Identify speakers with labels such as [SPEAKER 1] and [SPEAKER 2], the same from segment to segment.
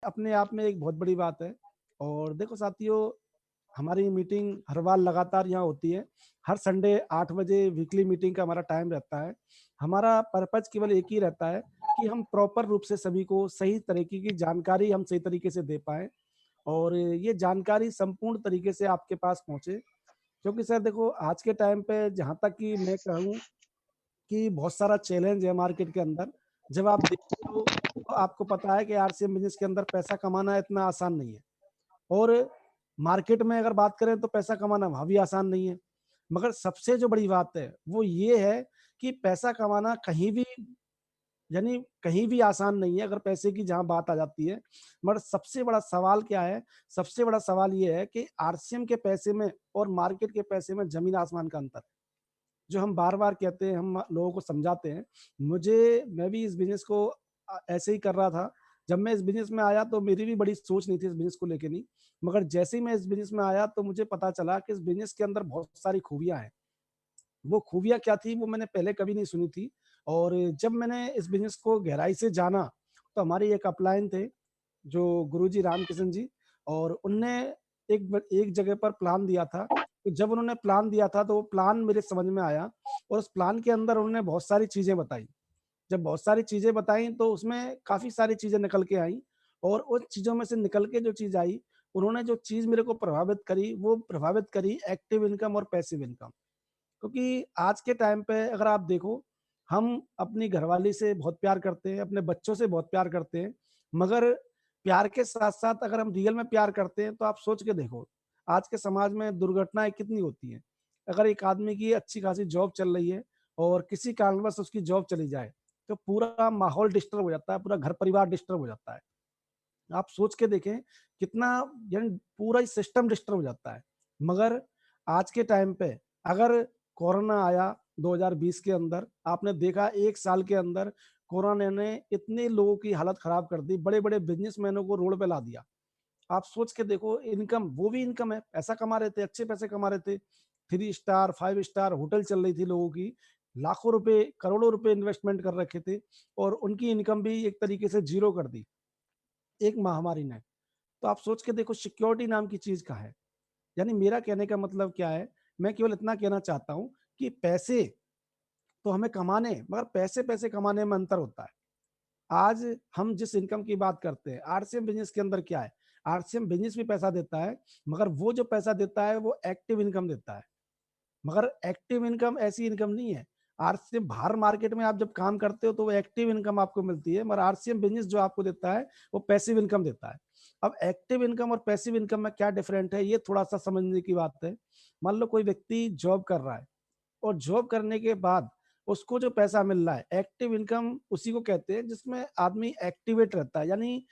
[SPEAKER 1] अपने आप में एक बहुत बड़ी बात है। और देखो साथियों, हमारी मीटिंग हर बार लगातार यहाँ होती है। हर संडे 8 बजे वीकली मीटिंग का हमारा टाइम रहता है। हमारा पर्पज़ केवल एक ही रहता है कि हम प्रॉपर रूप से सभी को सही तरीके की जानकारी हम सही तरीके से दे पाएँ और ये जानकारी संपूर्ण तरीके से आपके पास पहुँचे। क्योंकि सर देखो, आज के टाइम पे जहाँ तक कि मैं कहूँ कि बहुत सारा चैलेंज है मार्केट के अंदर। जब आप देखते हो तो आपको पता है कि आरसीएम बिज़नेस के अंदर पैसा कमाना इतना आसान नहीं है। और मार्केट में अगर बात करें तो पैसा कमाना वहाँ भी आसान नहीं है। मगर सबसे जो बड़ी बात है वो ये है कि पैसा कमाना कहीं भी, यानी कहीं भी आसान नहीं है अगर पैसे की जहाँ बात आ जाती है। मगर सबसे बड़ा सवाल क्या है? सबसे बड़ा सवाल ये है कि आरसीएम के पैसे में और मार्केट के पैसे में ज़मीन आसमान का अंतर है। जो हम बार-बार कहते हैं, हम लोगों को समझाते हैं। मैं भी इस बिज़नेस को ऐसे ही कर रहा था। जब मैं इस बिज़नेस में आया तो मेरी भी बड़ी सोच नहीं थी इस बिज़नेस को लेके नहीं। मगर जैसे ही मैं इस बिज़नेस में आया तो मुझे पता चला कि इस बिज़नेस के अंदर बहुत सारी खूबियाँ हैं। वो खूबियाँ क्या थी वो मैंने पहले कभी नहीं सुनी थी। और जब मैंने इस बिज़नेस को गहराई से जाना, तो हमारे एक अपलाइन थे, जो गुरुजी रामकिशन जी, और उनने एक जगह पर प्लान दिया था। तो जब उन्होंने प्लान दिया था तो वो प्लान मेरे समझ में आया और उस प्लान के अंदर उन्होंने बहुत सारी चीज़ें बताई। जब बहुत सारी चीज़ें बताई तो उसमें काफ़ी सारी चीज़ें निकल के आईं और उन चीज़ों में से निकल के जो चीज़ आई, उन्होंने जो चीज़ मेरे को प्रभावित करी, वो प्रभावित करी एक्टिव इनकम और पैसिव इनकम। क्योंकि आज के टाइम पे अगर आप देखो, हम अपनी घरवाली से बहुत प्यार करते हैं, अपने बच्चों से बहुत प्यार करते हैं, मगर प्यार के साथ-साथ अगर हम रियल में प्यार करते हैं, तो आप सोच के देखो, आज के समाज में दुर्घटनाएँ कितनी होती हैं। अगर एक आदमी की अच्छी खासी जॉब चल रही है और किसी कारणवश उसकी जॉब चली जाए, तो पूरा माहौल डिस्टर्ब हो जाता है, पूरा घर परिवार डिस्टर्ब हो जाता है। आप सोच के देखें कितना, यानी पूरा ही सिस्टम डिस्टर्ब हो जाता है। मगर आज के टाइम पे अगर कोरोना आया 2020 के अंदर, आपने देखा 1 साल के अंदर कोरोना ने इतने लोगों की हालत खराब कर दी, बड़े-बड़े बिज़नेसमैनों को रोड पे ला दिया। आप सोच के देखो, इनकम वो भी इनकम है, पैसा कमा रहे थे, अच्छे पैसे कमा रहे थे। 3 स्टार, 5 स्टार होटल चल रही थी लोगों की, लाखों रुपए, करोड़ों रुपए इन्वेस्टमेंट कर रखे थे और उनकी इनकम भी एक तरीके से ज़ीरो कर दी, एक महामारी ने। तो आप सोच के देखो सिक्योरिटी नाम की चीज़ कहाँ है? यानी मेरा कहने का मतलब क्या है, मैं केवल इतना कहना चाहता हूँ कि पैसे तो हमें कमाने हैं, मगर पैसे-पैसे कमाने में अंतर होता है। आज हम जिस इनकम की बात करते हैं, आरसीएम बिज़नेस के अंदर क्या है? आरसीएम बिज़नेस भी पैसा देता है, मगर वो जो पैसा देता है वो एक्टिव इनकम देता है। मगर एक्टिव इनकम ऐसी इनकम नहीं है। आरसीएम बाहर मार्केट में आप जब काम करते हो तो वो एक्टिव इनकम आपको मिलती है, मगर आरसीएम बिज़नेस जो आपको देता है, वो पैसिव इनकम देता है। अब एक्टिव इनकम और पैसिव इनकम में क्या डिफरेंट है, ये थोड़ा-सा समझने की बात है। मान लो कोई व्यक्ति जॉब कर रहा है और जॉब करने के बाद उसको जो पैसा मिल रहा है, एक्टिव इनकम उसी को कहते हैं जिसमें आदमी एक्टिवेट रहता है, यानी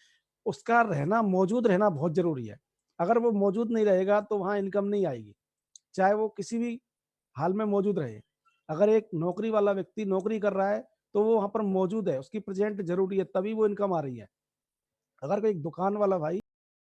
[SPEAKER 1] उसका रहना, मौजूद रहना बहुत ज़रूरी है। अगर वो मौजूद नहीं रहेगा तो वहाँ इनकम नहीं आएगी, चाहे वो किसी भी हाल में मौजूद रहे। अगर एक नौकरी वाला व्यक्ति नौकरी कर रहा है, तो वो वहाँ पर मौजूद है, उसकी प्रेज़ेंट ज़रूरी है, तभी वो इनकम आ रही है। अगर कोई दुकान वाला भाई